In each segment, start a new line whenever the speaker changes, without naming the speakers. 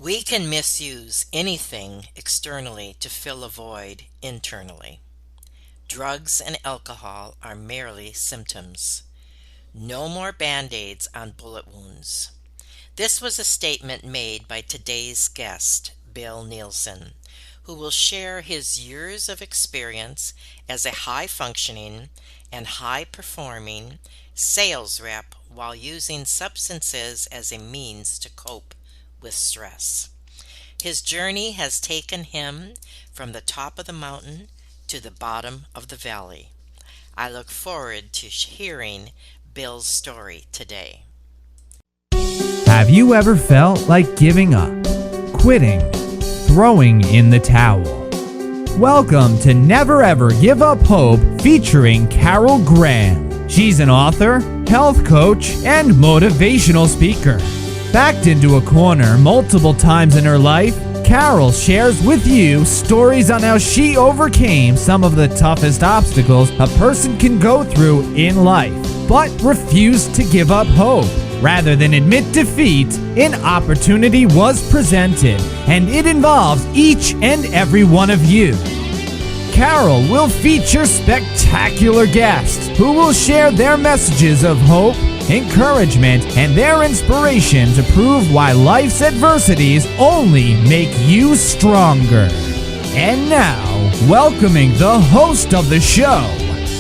We can misuse anything externally to fill a void internally. Drugs and alcohol are merely symptoms. No more band-aids on bullet wounds. This was a statement made by today's guest, Bill Nielsen, who will share his years of experience as a high-functioning and high-performing sales rep while using substances as a means to cope with stress. His journey has taken him from the top of the mountain to the bottom of the valley. I look forward to hearing Bill's story today.
Have you ever felt like giving up, quitting, throwing in the towel? Welcome to Never Ever Give Up Hope featuring Carol Graham. She's an author, health coach, and motivational speaker. Backed into a corner multiple times in her life, Carol shares with you stories on how she overcame some of the toughest obstacles a person can go through in life, but refused to give up hope. Rather than admit defeat, an opportunity was presented, and it involves each and every one of you. Carol will feature spectacular guests who will share their messages of hope, encouragement, and their inspiration to prove why life's adversities only make you stronger. And now, welcoming the host of the show,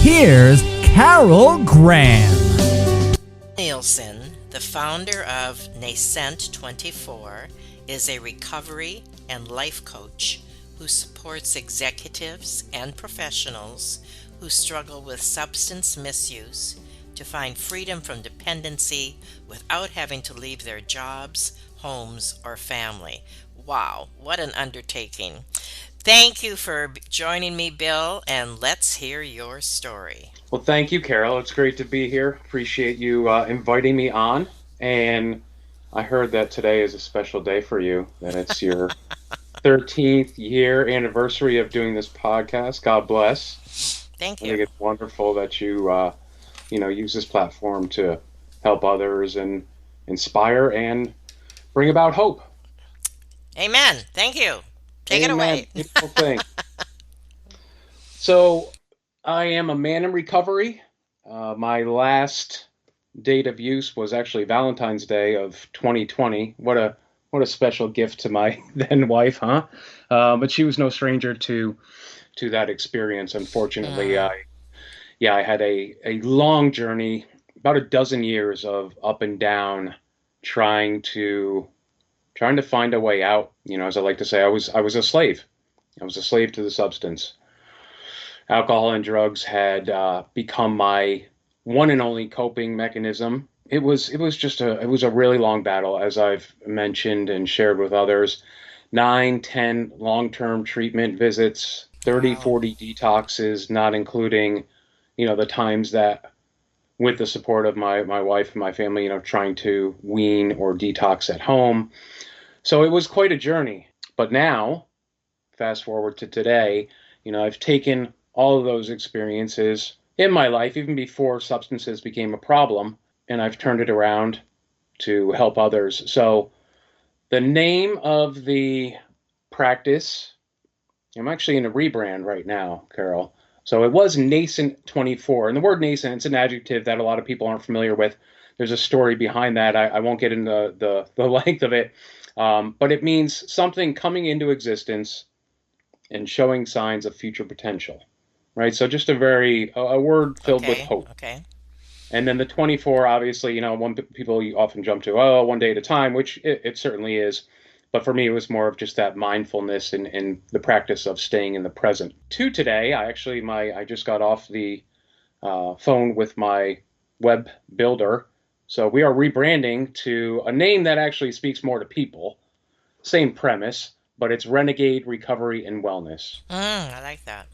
here's Carol Graham.
Nielsen, the founder of Nascent 24, is a recovery and life coach who supports executives and professionals who struggle with substance misuse to find freedom from dependency without having to leave their jobs, homes, or family. Wow, what an undertaking. Thank you for joining me, Bill, and let's hear your story.
Well, thank you, Carol. It's great to be here. Appreciate you inviting me on. And I heard that today is a special day for you, that it's your 13th year anniversary of doing this podcast. God bless.
Thank
I think
you.
it's wonderful that you use this platform to help others and inspire and bring about hope.
Amen. Thank you. Take it
Amen.
away.
Beautiful thing. So, I am a man in recovery. My last date of use was actually Valentine's Day of 2020. What a special gift to my then wife, huh? But she was no stranger to that experience. Unfortunately,
Mm,
I had a long journey, about a dozen years of up and down, trying to find a way out. As I like to say, I was a slave. I was a slave to the substance. Alcohol and drugs had become my one and only coping mechanism. It was a really long battle, as I've mentioned and shared with others. 9, 10 long-term treatment visits, 30,
wow.
40 detoxes, not including, the times that with the support of my wife and my family, trying to wean or detox at home. So it was quite a journey. But now, fast forward to today, I've taken all of those experiences in my life, even before substances became a problem, and I've turned it around to help others. So the name of the practice, I'm actually in a rebrand right now, Carol. So it was Nascent 24. And the word nascent, it's an adjective that a lot of people aren't familiar with. There's a story behind that. I won't get into the length of it. But it means something coming into existence and showing signs of future potential, right? So just a word filled with
Okay.
hope.
Okay.
And then the 24, obviously, one people you often jump to, oh, one day at a time, which it certainly is. But for me, it was more of just that mindfulness and the practice of staying in the present. To today, I just got off the phone with my web builder. So we are rebranding to a name that actually speaks more to people. Same premise, but it's Renegade Recovery and Wellness.
I like that.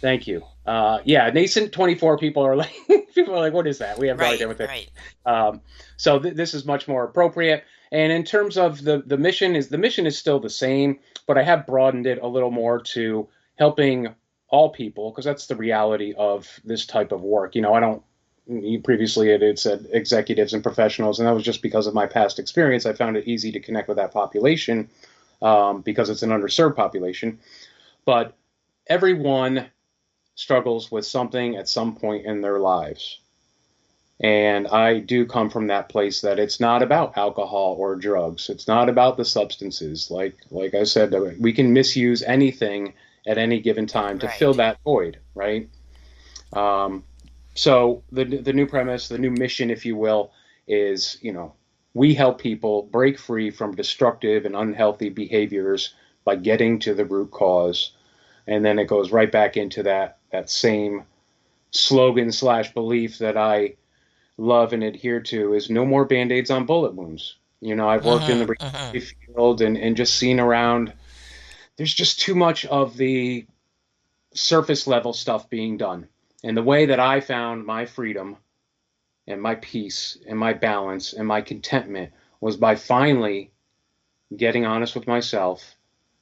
Thank you. Yeah, Nascent 24 people are like, what is that? We have no
Right.
idea what that.
Right.
So this is much more appropriate. And in terms of the mission is still the same, but I have broadened it a little more to helping all people, because that's the reality of this type of work. I don't you previously had said executives and professionals, and that was just because of my past experience. I found it easy to connect with that population because it's an underserved population. But everyone struggles with something at some point in their lives. And I do come from that place that it's not about alcohol or drugs. It's not about the substances. Like I said, we can misuse anything at any given time to fill
Right.
that void, right? Um, so the new premise, the new mission, if you will, is we help people break free from destructive and unhealthy behaviors by getting to the root cause, and then it goes right back into that same slogan slash belief that I love and adhere to is no more band-aids on bullet wounds. I've worked in the
Mm-hmm. Mm-hmm.
recovery field and just seen around. There's just too much of the surface level stuff being done. And the way that I found my freedom and my peace and my balance and my contentment was by finally getting honest with myself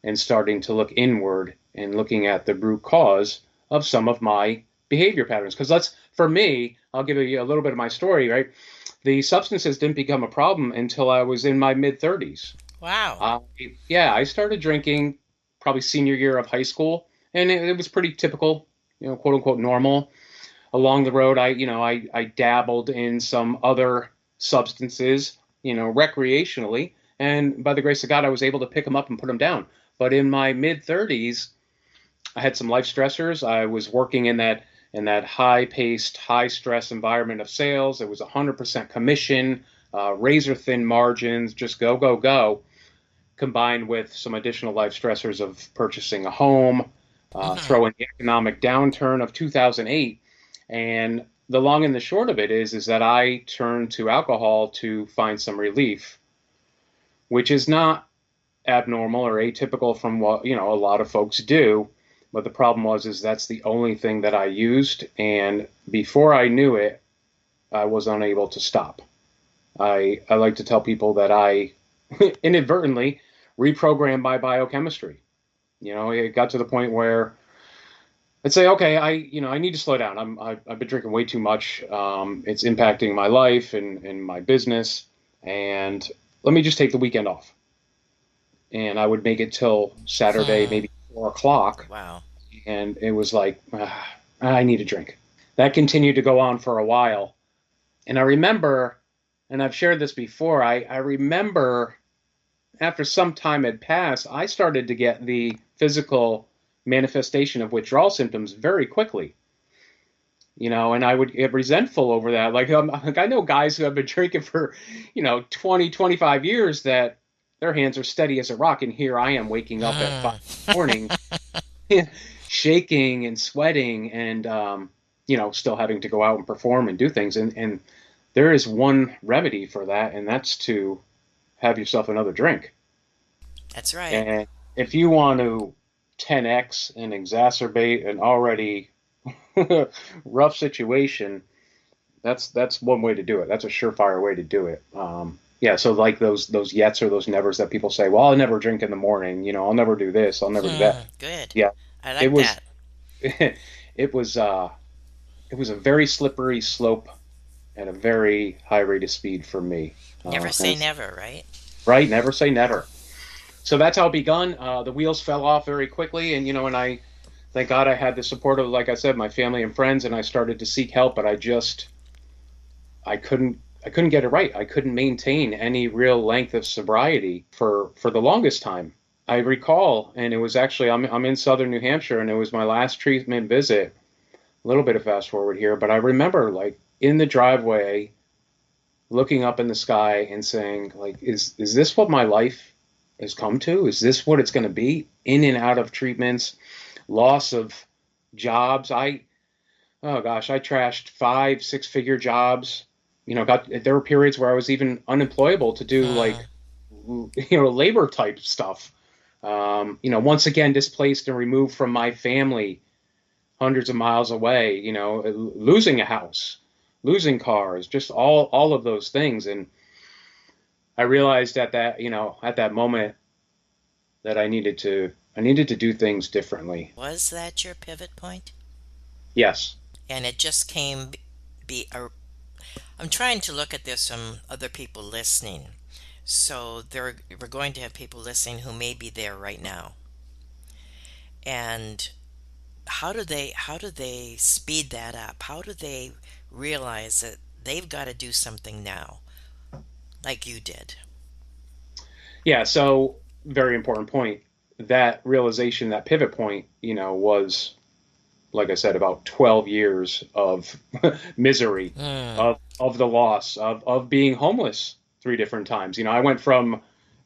and starting to look inward and looking at the root cause of some of my behavior patterns. Because for me, I'll give you a little bit of my story, right? The substances didn't become a problem until I was in my mid 30s.
Wow.
Yeah, I started drinking probably senior year of high school, and it was pretty typical, quote unquote normal. Along the road, I dabbled in some other substances, recreationally, and by the grace of God, I was able to pick them up and put them down. But in my mid 30s, I had some life stressors. I was working in that high-paced, high-stress environment of sales. It was 100% commission, razor thin margins, just go, go, go, combined with some additional life stressors of purchasing a home,
Mm-hmm.
throw in the economic downturn of 2008. And the long and the short of it is that I turned to alcohol to find some relief, which is not abnormal or atypical from what a lot of folks do. But the problem was that's the only thing that I used, and before I knew it, I was unable to stop. I like to tell people that I inadvertently reprogrammed my biochemistry. It got to the point where I'd say, okay, I need to slow down. I've been drinking way too much. It's impacting my life and my business, and let me just take the weekend off. And I would make it till Saturday,
Hmm.
maybe 4 o'clock,
Wow.
and it was like, I need a drink. That continued to go on for a while. And I remember, and I've shared this before, I remember after some time had passed, I started to get the physical manifestation of withdrawal symptoms very quickly. And I would get resentful over that. Like I know guys who have been drinking for, 20, 25 years that their hands are steady as a rock. And here I am waking up at 5
Mm.
in the morning, shaking and sweating and, still having to go out and perform and do things. And there is one remedy for that, and that's to have yourself another drink.
That's right.
And if you want to 10x and exacerbate an already rough situation, that's one way to do it. That's a surefire way to do it. Yeah, so like those yets or those nevers that people say, well, I'll never drink in the morning. I'll never do this. I'll never do that.
Hmm. Good.
Yeah,
I
it
like
was
that.
it was it was a very slippery slope at a very high rate of speed for me.
Never
And
say
it's
never, right?
right, never say never. So that's how it begun. The wheels fell off very quickly, and I thank God I had the support of, like I said, my family and friends, and I started to seek help, but I couldn't get it right. I couldn't maintain any real length of sobriety for the longest time. I recall, and it was actually I'm in southern New Hampshire, and it was my last treatment visit. A little bit of fast forward here, but I remember like in the driveway, looking up in the sky and saying, like, is this what my life has come to? Is this what it's going to be? In and out of treatments, loss of jobs. Oh gosh, I trashed 5, 6 figure jobs. There were periods where I was even unemployable to do
Hmm.
like, labor type stuff. Once again, displaced and removed from my family, hundreds of miles away, losing a house, losing cars, just all of those things. And I realized at that moment that I needed to do things differently.
Was that your pivot point?
Yes.
And it just came be a I'm trying to look at this from other people listening. So we're going to have people listening who may be there right now. And how do they speed that up? How do they realize that they've got to do something now, like you did?
Yeah, so very important point. That realization, that pivot point, was, like I said, about 12 years of misery,
Mm,
of the loss, of being homeless three different times. I went from,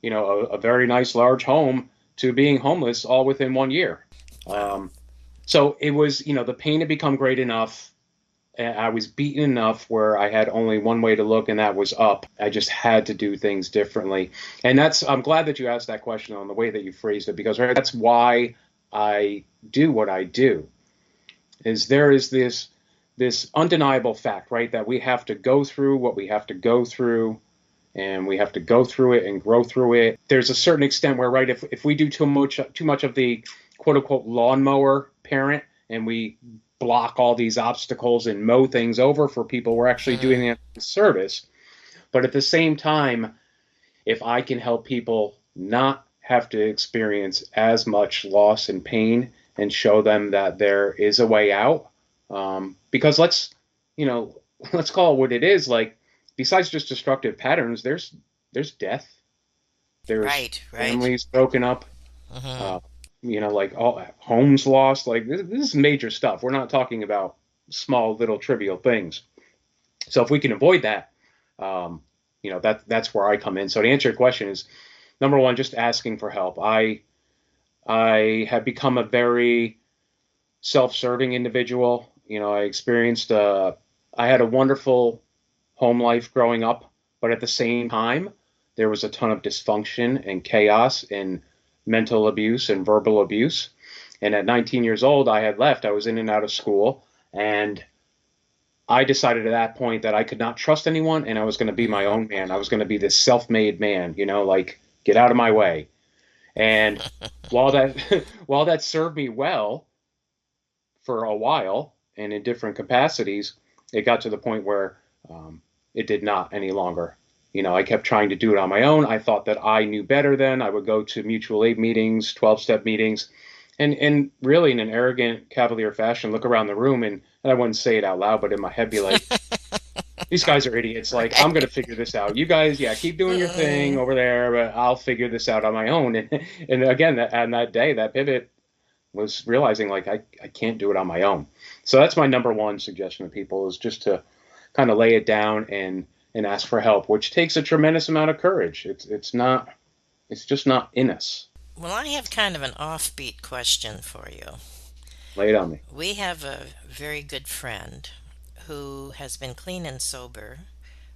a very nice large home to being homeless all within 1 year.
wow.
So it was, the pain had become great enough. And I was beaten enough where I had only one way to look, and that was up. I just had to do things differently. And I'm glad that you asked that question on the way that you phrased it, because right, that's why I do what I do. Is there is this undeniable fact, right, that we have to go through what we have to go through, and we have to go through it and grow through it. There's a certain extent where, right, if we do too much of the quote unquote lawnmower parent, and we block all these obstacles and mow things over for people, we're actually doing
Mm,
them a service. But at the same time, if I can help people not have to experience as much loss and pain, and show them that there is a way out, because you know, let's call it what it is. Like, besides just destructive patterns, there's death, there's
right, right.
families broken up,
Hmm.
uh, like all homes lost. Like this is major stuff. We're not talking about small little trivial things. So if we can avoid that, um, that's where I come in. So to answer your question is, number one, just asking for help. I have become a very self-serving individual. I had a wonderful home life growing up, but at the same time, there was a ton of dysfunction and chaos and mental abuse and verbal abuse. And at 19 years old, I had left. I was in and out of school, and I decided at that point that I could not trust anyone, and I was going to be my
Hmm.
own man. I was going to be this self-made man, like, get out of my way. And while that while that served me well for a while and in different capacities, it got to the point where it did not any longer. I kept trying to do it on my own. I thought that I knew better then. I would go to mutual aid meetings, 12-step meetings, and really in an arrogant, cavalier fashion, look around the room, and I wouldn't say it out loud, but in my head be like, these guys are idiots. Like, I'm going to
Right.
figure this out. You guys, yeah, keep doing your thing
Mm,
over there, but I'll figure this out on my own. And again, on that day, that pivot was realizing, like, I can't do it on my own. So that's my number one suggestion to people, is just to kind of lay it down and ask for help, which takes a tremendous amount of courage. It's just not in us.
well, I have kind of an offbeat question for you.
Lay it on me.
We have a very good friend who has been clean and sober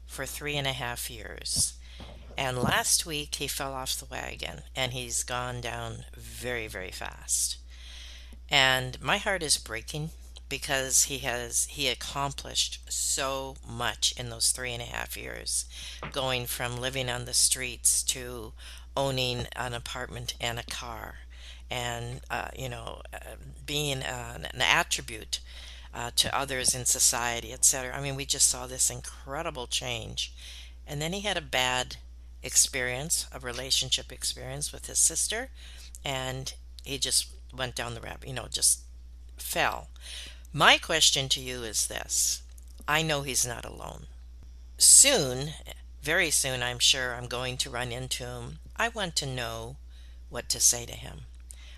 for 3.5 years. And last week he fell off the wagon and he's gone down very, very fast. And my heart is breaking because he accomplished so much in those 3.5 years, going from living on the streets to owning an apartment and a car, and being an attribute to others in society, etc. I mean, we just saw this incredible change. And then he had a bad experience, a relationship experience with his sister, and he just went down the rabbit, just fell. My question to you is this: I know he's not alone. Soon, very soon, I'm sure I'm going to run into him. I want to know what to say to him.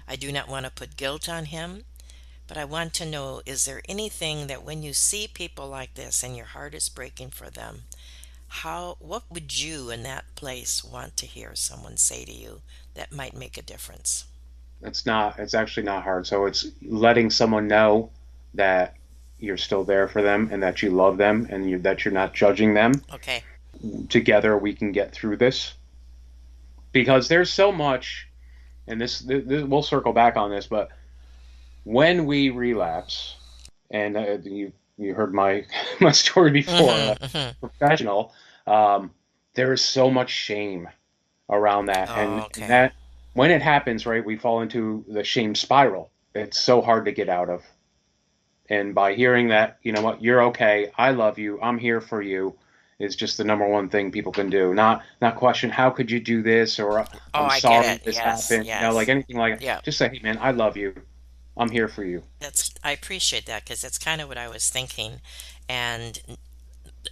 I do not want to put guilt on him, but I want to know, is there anything that when you see people like this and your heart is breaking for them, what would you in that place want to hear someone say to you that might make a difference?
It's actually not hard. So it's letting someone know that you're still there for them, and that you love them, and that you're not judging them.
Okay.
Together we can get through this, because there's so much, and this we'll circle back on this, but when we relapse, and you heard my my story before,
Mm-hmm, mm-hmm.
professional, there is so much shame around that,
Oh,
and
okay.
that when it happens, right, we fall into the shame spiral. It's so hard to get out of. And by hearing that, you know what, you're okay, I love you, I'm here for you, is just the number one thing people can do. Not question how could you do this, or
Oh,
I'm
I get
sorry
it.
this
Yes,
happened, like
yes.
anything like that.
Yeah.
Just say, hey man, I love you. I'm here for you.
I appreciate that because that's kind of what I was thinking. And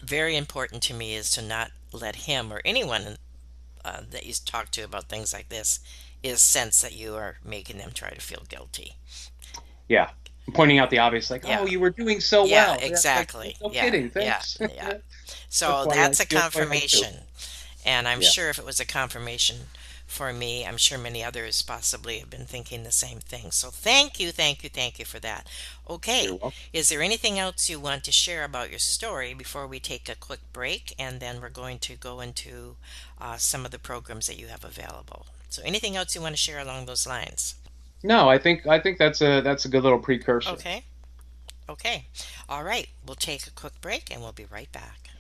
very important to me is to not let him or anyone that you talk to about things like this is sense that you are making them try to feel guilty.
Yeah. Pointing out the obvious, like,
Yeah.
oh, you were doing so
Yeah,
well. Yeah, like,
exactly.
no
Yeah,
kidding,
yeah,
thanks.
yeah.
That's
So
why I
that's a
feel the way I do.
confirmation. And I'm
Yeah,
sure if it was a confirmation for me, I'm sure many others possibly have been thinking the same thing. So thank you, thank you, thank you for that.
you're
Okay,
welcome.
is there anything else you want to share about your story before we take a quick break? And then we're going to go into some of the programs that you have available. So anything else you want to share along those lines?
No, I think that's a good little precursor.
Okay, okay. All right, we'll take a quick break and we'll be right back.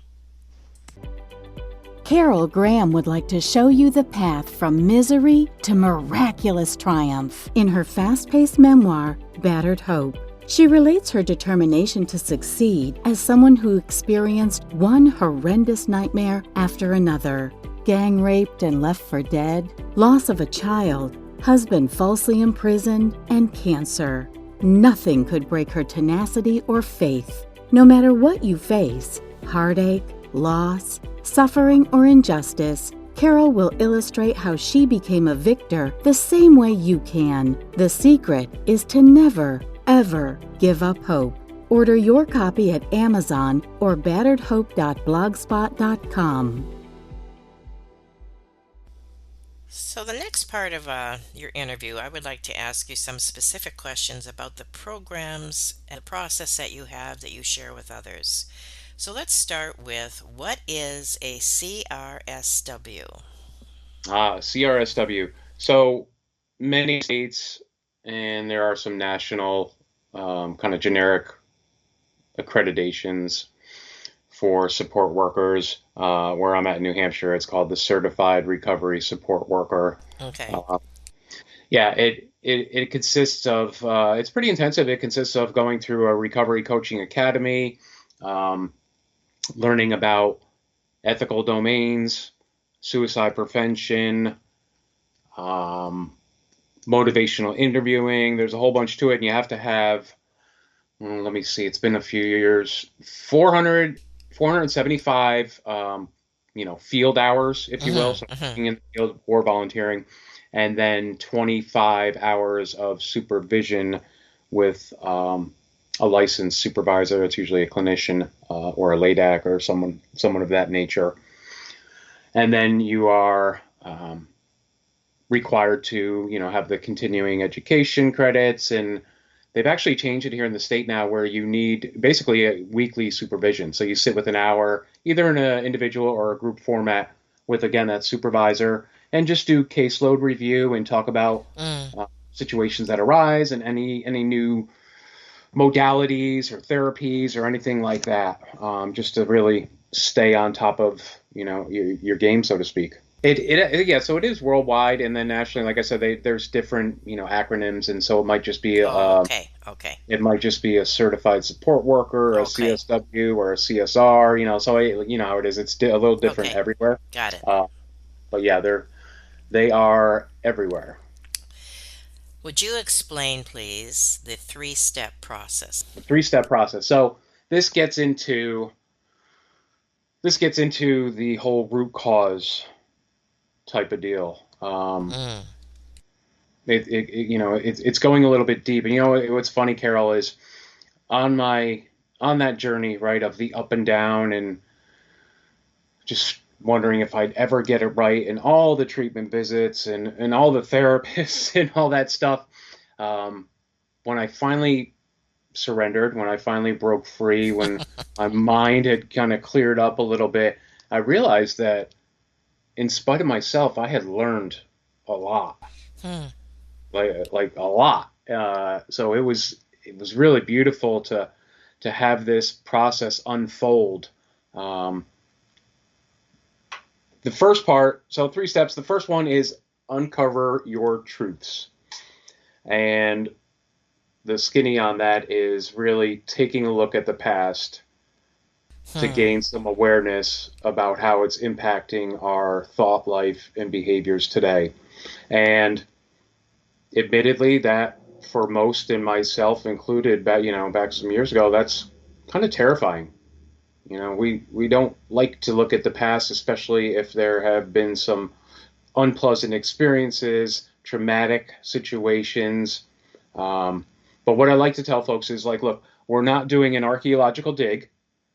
Carol Graham would like to show you the path from misery to miraculous triumph in her fast-paced memoir, Battered Hope. She relates her determination to succeed as someone who experienced one horrendous nightmare after another. Gang raped and left for dead, loss of a child, husband falsely imprisoned, and cancer. Nothing could break her tenacity or faith. No matter what you face, heartache, loss, suffering, or injustice, Carol will illustrate how she became a victor the same way you can. The secret is to never, ever give up hope. Order your copy at Amazon or batteredhope.blogspot.com.
So, the next part of your interview, I would like to ask you some specific questions about the programs and the process that you have that you share with others. So, let's start with what is a CRSW?
CRSW. So many states, and there are some national kind of generic accreditations for support workers. Where I'm at in New Hampshire, it's called the Certified Recovery Support Worker.
Okay.
Uh, yeah, it consists of it's pretty intensive. It consists of going through a recovery coaching academy, um, learning about ethical domains, suicide prevention, um, motivational interviewing. There's a whole bunch to it, and you have to have, let me see, it's been a few years, 475, field hours, if you will,
Mm-hmm,
so
mm-hmm.
working in the field or volunteering, and then 25 hours of supervision with a licensed supervisor. It's usually a clinician or a LADAC or someone of that nature. And then you are required to, have the continuing education credits, and they've actually changed it here in the state now where you need basically a weekly supervision. So you sit with an hour, either in an individual or a group format with, again, that supervisor, and just do caseload review and talk about
Mm.
situations that arise and any new modalities or therapies or anything like that, just to really stay on top of, your game, so to speak. Yeah, so it is worldwide, and then nationally, like I said, there's different acronyms, and so
Oh, okay, okay,
it might just be a certified support worker, a
okay,
CSW, or a CSR. So you know how it is. It's a little different
okay.
everywhere,
Got it.
uh, but yeah, they are everywhere.
Would you explain, please, the three-step process?
The three-step process. So this gets into the whole root cause type of deal.
Mm.
It's going a little bit deep, and what's funny, Carol, is on that journey, right, of the up and down, and just wondering if I'd ever get it right, and all the treatment visits and all the therapists and all that stuff. Um, when I finally surrendered, when I finally broke free, when my mind had kind of cleared up a little bit, I realized that in spite of myself, I had learned a lot,
Hmm.
like a lot. So it was really beautiful to have this process unfold. Um, the first part, so three steps. The first one is uncover your truths, and the skinny on that is really taking a look at the past to
Hmm.
gain some awareness about how it's impacting our thought life and behaviors today. And admittedly, that for most and myself included, back some years ago, that's kind of terrifying. We don't like to look at the past, especially if there have been some unpleasant experiences, traumatic situations. Um, but what I like to tell folks is like, look, we're not doing an archaeological dig.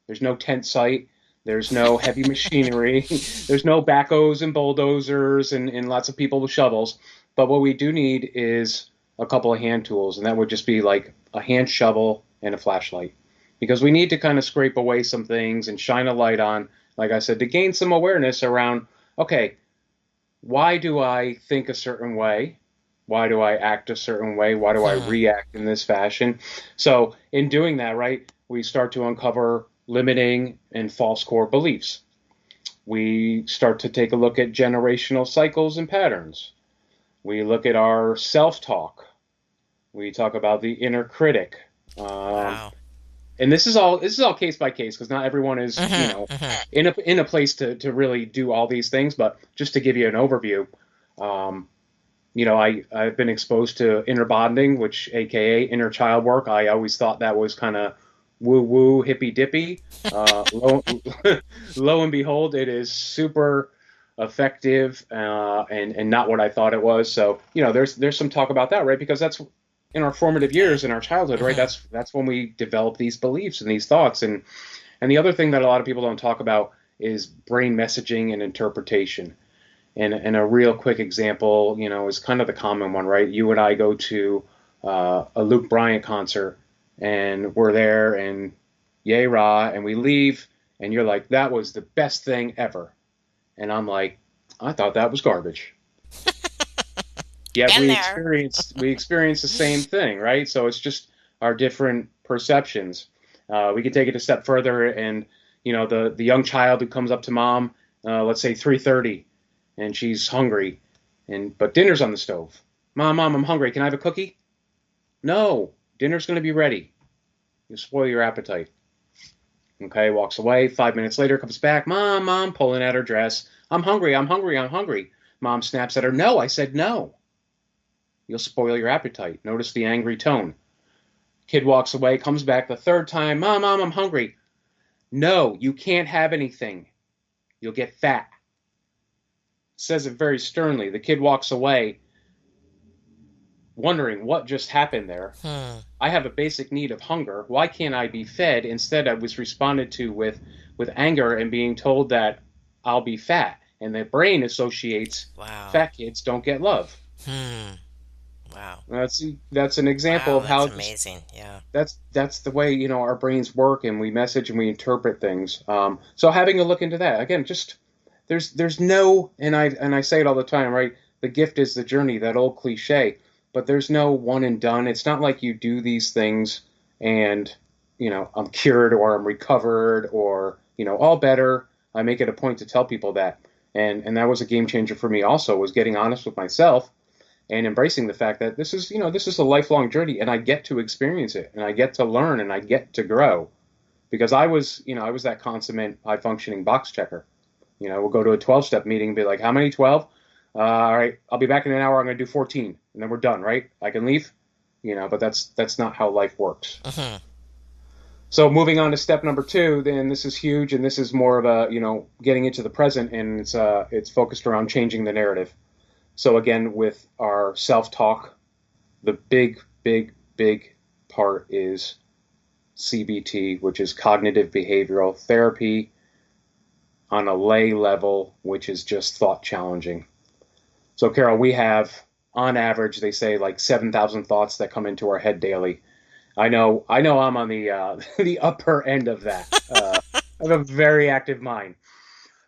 There's no tent site. There's no heavy machinery. There's no backhoes and bulldozers and lots of people with shovels. But what we do need is a couple of hand tools, and that would just be like a hand shovel and a flashlight. Because we need to kind of scrape away some things and shine a light on, like I said, to gain some awareness around, okay, why do I think a certain way? Why do I act a certain way? Why do I
Hmm.
react in this fashion? So, in doing that, right, we start to uncover limiting and false core beliefs. We start to take a look at generational cycles and patterns. We look at our self talk. We talk about the inner critic. Um,
Wow.
and this is all case by case because not everyone is
Hmm. Hmm.
in a place to really do all these things. But just to give you an overview, um, I've been exposed to inner bonding, which AKA inner child work. I always thought that was kind of woo woo hippy dippy. Lo and behold, it is super effective and not what I thought it was. So there's some talk about that, right? Because that's in our formative
Okay.
years in our childhood, right?
Hmm.
That's when we develop these beliefs and these thoughts. And the other thing that a lot of people don't talk about is brain messaging and interpretation. And a real quick example, is kind of the common one, right? You and I go to a Luke Bryant concert, and we're there, and yay rah, and we leave, and you're like, that was the best thing ever, and I'm like, I thought that was garbage. Yet
Been
we
there.
experienced the same thing, right? So it's just our different perceptions. We could take it a step further, and the young child who comes up to mom, let's say 3:30, and she's hungry, but dinner's on the stove. Mom, I'm hungry. Can I have a cookie? No, dinner's going to be ready. You spoil your appetite. Okay, walks away. 5 minutes later, comes back. Mom, pulling at her dress. I'm hungry. I'm hungry. I'm hungry. Mom snaps at her. No, I said no. You'll spoil your appetite. Notice the angry tone. Kid walks away, comes back the third time. Mom, I'm hungry. No, you can't have anything. You'll get fat. Says it very sternly. The kid walks away, wondering what just happened there.
Hmm.
I have a basic need of hunger. Why can't I be fed? Instead, I was responded to with anger and being told that I'll be fat. And the brain associates
Wow.
fat kids don't get love.
Hmm. Wow.
That's an example
Wow.
of
That's
how just
amazing. Yeah.
that's the way our brains work and we message and we interpret things. So having a look into that again, just there's no and I say it all the time, right? The gift is the journey, that old cliche, but there's no one and done. It's not like you do these things and I'm cured or I'm recovered or all better. I make it a point to tell people that, and that was a game changer for me. Also, was getting honest with myself and embracing the fact that this is a lifelong journey and I get to experience it and I get to learn and I get to grow because I was that consummate high functioning box checker. We'll go to a 12-step meeting and be like, how many? 12? All right, I'll be back in an hour. I'm going to do 14 and then we're done, right? I can leave, but that's not how life works.
Hmm.
So moving on to step number two, then this is huge and this is more of a, getting into the present, and it's focused around changing the narrative. So again, with our self-talk, the big part is CBT, which is cognitive behavioral therapy on a lay level, which is just thought challenging. So Carol, we have on average, they say like 7,000 thoughts that come into our head daily. I know I'm on the the upper end of that. I have a very active mind,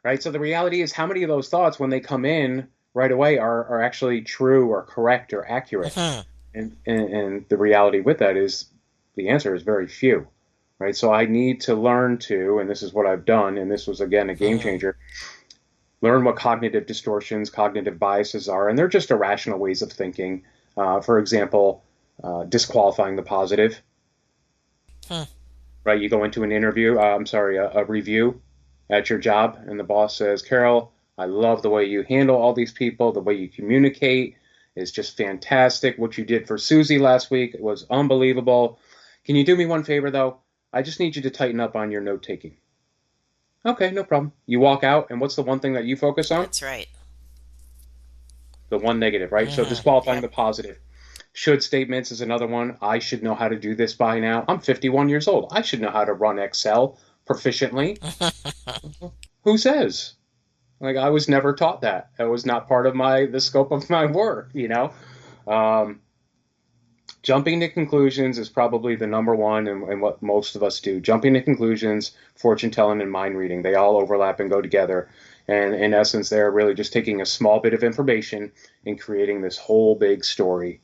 right? So the reality is how many of those thoughts when they come in right away are actually true or correct or accurate?
Hmm.
And the reality with that is the answer is very few, right? So I need to learn to, and this is what I've done, and this was again a game
Hmm.
changer, learn what cognitive distortions, cognitive biases are, and they're just irrational ways of thinking. For example, disqualifying the positive.
Hmm.
Right? You go into an interview, a review at your job, and the boss says, Carol, I love the way you handle all these people, the way you communicate is just fantastic. What you did for Susie last week was unbelievable. Can you do me one favor, though? I just need you to tighten up on your note taking. Okay, no problem. You walk out, and what's the one thing that you focus on?
That's right.
The one negative, right? So disqualifying
Yep.
the positive. Should statements is another one. I should know how to do this by now. I'm 51 years old. I should know how to run Excel proficiently. Who says? Like, I was never taught that. That was not part of the scope of my work, you know? Um, Jumping to conclusions is probably the number one and what most of us do. Jumping to conclusions, fortune telling, and mind reading, they all overlap and go together. And in essence, they're really just taking a small bit of information and creating this whole big story.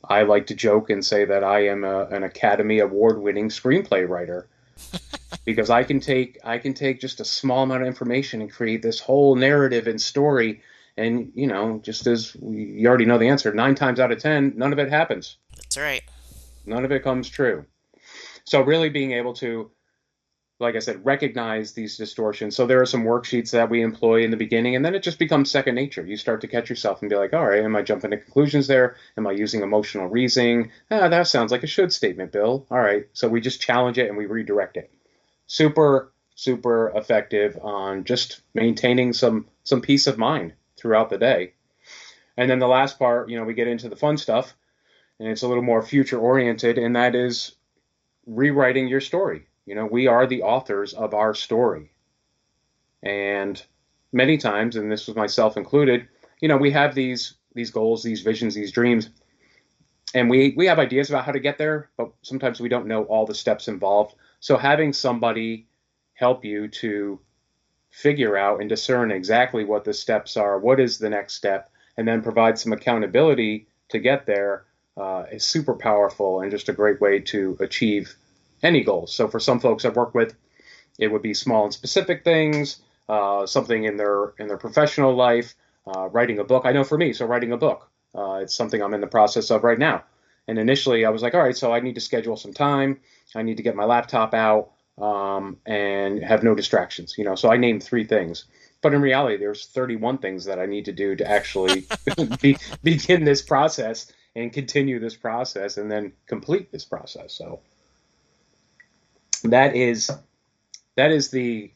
I like to joke and say that I am an Academy Award-winning screenplay writer because I can take just a small amount of information and create this whole narrative and story. And just as you already know the answer, 9 times out of 10, none of it happens.
That's right.
None of it comes true. So really being able to, like I said, recognize these distortions. So there are some worksheets that we employ in the beginning, and then it just becomes second nature. You start to catch yourself and be like, all right, am I jumping to conclusions there? Am I using emotional reasoning? That sounds like a should statement, Bill. All right. So we just challenge it and we redirect it. Super, super effective on just maintaining some peace of mind throughout the day. And then the last part, we get into the fun stuff, and it's a little more future oriented, and that is rewriting your story. We are the authors of our story. And many times, and this was myself included, we have these goals, these visions, these dreams, and we have ideas about how to get there, but sometimes we don't know all the steps involved. So having somebody help you to figure out and discern exactly what the steps are, what is the next step, and then provide some accountability to get there is super powerful and just a great way to achieve any goals. So for some folks I've worked with, it would be small and specific things, something in their professional life, writing a book. I know for me, so writing a book, it's something I'm in the process of right now. And initially I was like, all right, so I need to schedule some time. I need to get my laptop out and have no distractions. So I named 3 things. But in reality, there's 31 things that I need to do to actually begin this process and continue this process and then complete this process. So that is the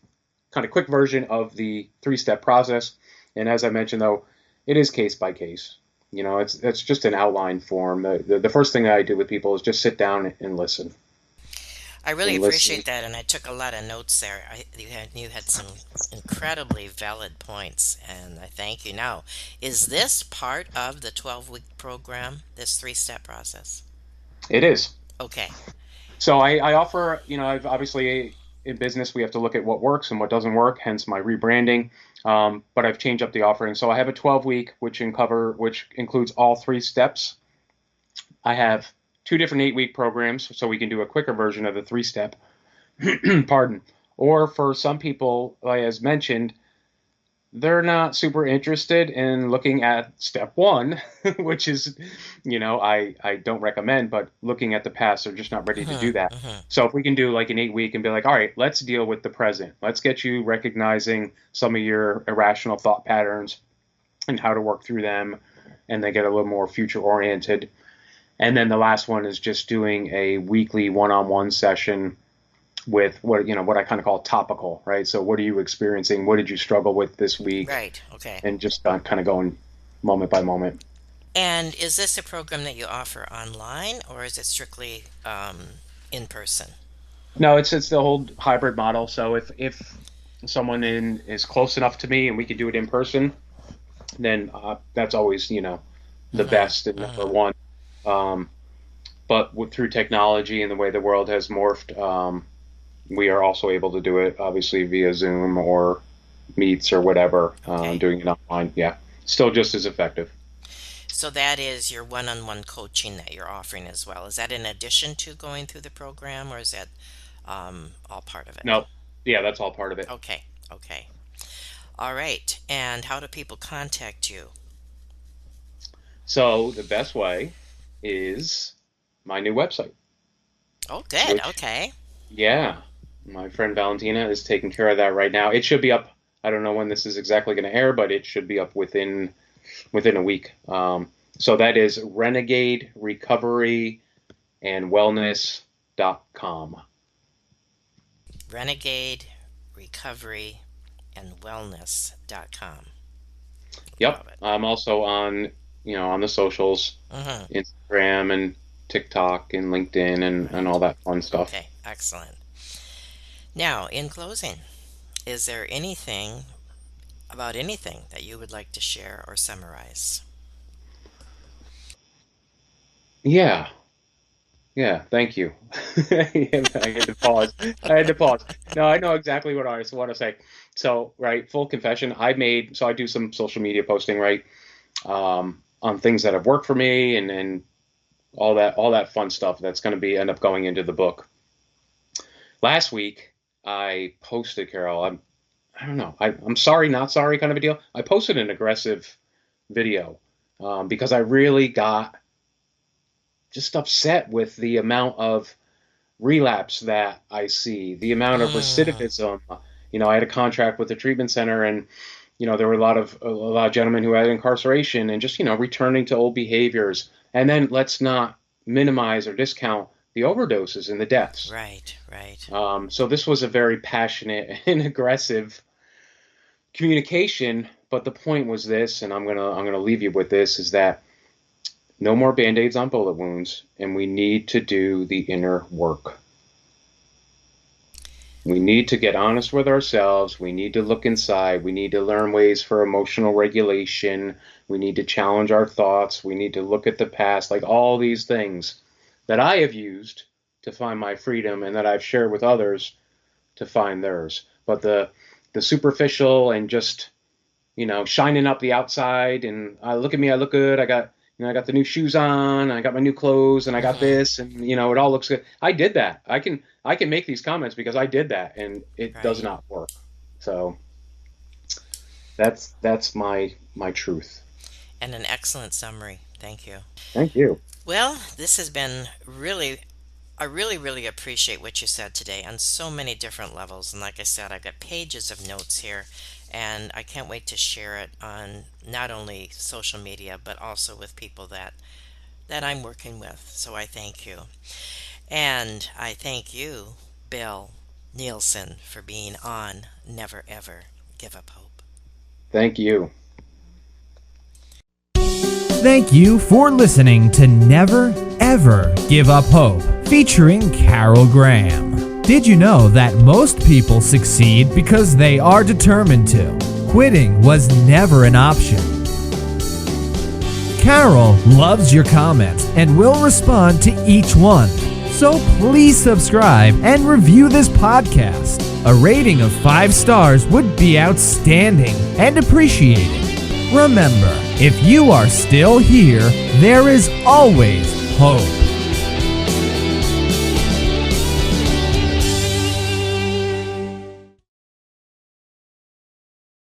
kind of quick version of the 3-step process. And as I mentioned, though, it is case by case. It's just an outline form. The first thing that I do with people is just sit down and listen.
I really
And
appreciate
listen.
that, and I took a lot of notes there. You had some incredibly valid points, and I thank you. Now, is this part of the 12-week program, this 3-step process?
It is.
Okay.
So I offer, I've obviously in business, we have to look at what works and what doesn't work, hence my rebranding. But I've changed up the offering. So I have a 12-week, which includes all 3 steps. I have 2 different 8-week programs, so we can do a quicker version of the 3-step. Pardon. Or for some people, like as mentioned, they're not super interested in looking at step 1, which is, I don't recommend, but looking at the past, they're just not ready to do that.
Hmm.
So if we can do like an 8-week and be like, all right, let's deal with the present. Let's get you recognizing some of your irrational thought patterns and how to work through them, and they get a little more future oriented. And then the last one is just doing a weekly one-on-one session with what I kind of call topical, right? So what are you experiencing? What did you struggle with this week?
Right. Okay.
And just kind of going moment by moment.
And is this a program that you offer online, or is it strictly in person?
No, it's the whole hybrid model. So if someone is close enough to me and we can do it in person, then that's always the
Hmm.
best and number
Hmm.
one. Um, but through technology and the way the world has morphed, we are also able to do it obviously via Zoom or Meets or whatever,
Okay.
doing it online. Yeah, still just as effective.
So that is your one-on-one coaching that you're offering as well. Is that in addition to going through the program, or is that all part of it?
No, yeah, that's all part of it.
Okay. Okay. All right. And how do people contact you?
So the best way is my new website.
Oh, good.
Which,
Okay.
yeah, my friend Valentina is taking care of that right now. It should be up. I don't know when this is exactly going to air, but it should be up within a week. So that is Renegade Recovery and Wellness.com.
Renegade Recovery and Wellness.com.
Yep. I'm also on the socials,
Mm-hmm.
Instagram and TikTok and LinkedIn and all that fun stuff.
Okay, excellent. Now, in closing, is there anything about anything that you would like to share or summarize?
Yeah. Yeah, thank you. I had to pause. I had to pause. No, I know exactly what I want to say. So, right, full confession, I do some social media posting, right, on things that have worked for me and all that fun stuff that's going to be end up going into the book. Last week, I posted, Carol, I don't know, I'm sorry, not sorry kind of a deal. I posted an aggressive video because I really got just upset with the amount of relapse that I see, the amount of
Mm,
recidivism. I had a contract with the treatment center, and there were a lot of gentlemen who had incarceration and just returning to old behaviors. And then let's not minimize or discount the overdoses and the deaths.
right, right.
So this was a very passionate and aggressive communication. But the point was this, and I'm gonna leave you with this: is that no more band-aids on bullet wounds, and we need to do the inner work. We need to get honest with ourselves. We need to look inside. We need to learn ways for emotional regulation. We need to challenge our thoughts. We need to look at the past, like all these things that I have used to find my freedom and that I've shared with others to find theirs. But the superficial and just shining up the outside and look at me, I look good. I got the new shoes on, I got my new clothes, and I got
Mm-hmm.
this, and it all looks good. I did that. I can make these comments because I did that, and it does
Right.
not work. So that's my truth.
And an excellent summary. Thank you.
Thank you.
Well, this has been really, I really, really appreciate what you said today on so many different levels. And like I said, I've got pages of notes here, and I can't wait to share it on not only social media, but also with people that I'm working with. So I thank you. And I thank you, Bill Nielsen, for being on Never Ever Give Up Hope.
Thank you.
Thank you for listening to Never Ever Give Up Hope, featuring Carol Graham. Did you know that most people succeed because they are determined to? Quitting was never an option. Carol loves your comments and will respond to each one. So please subscribe and review this podcast. A rating of 5 stars would be outstanding and appreciated. Remember, if you are still here, there is always hope.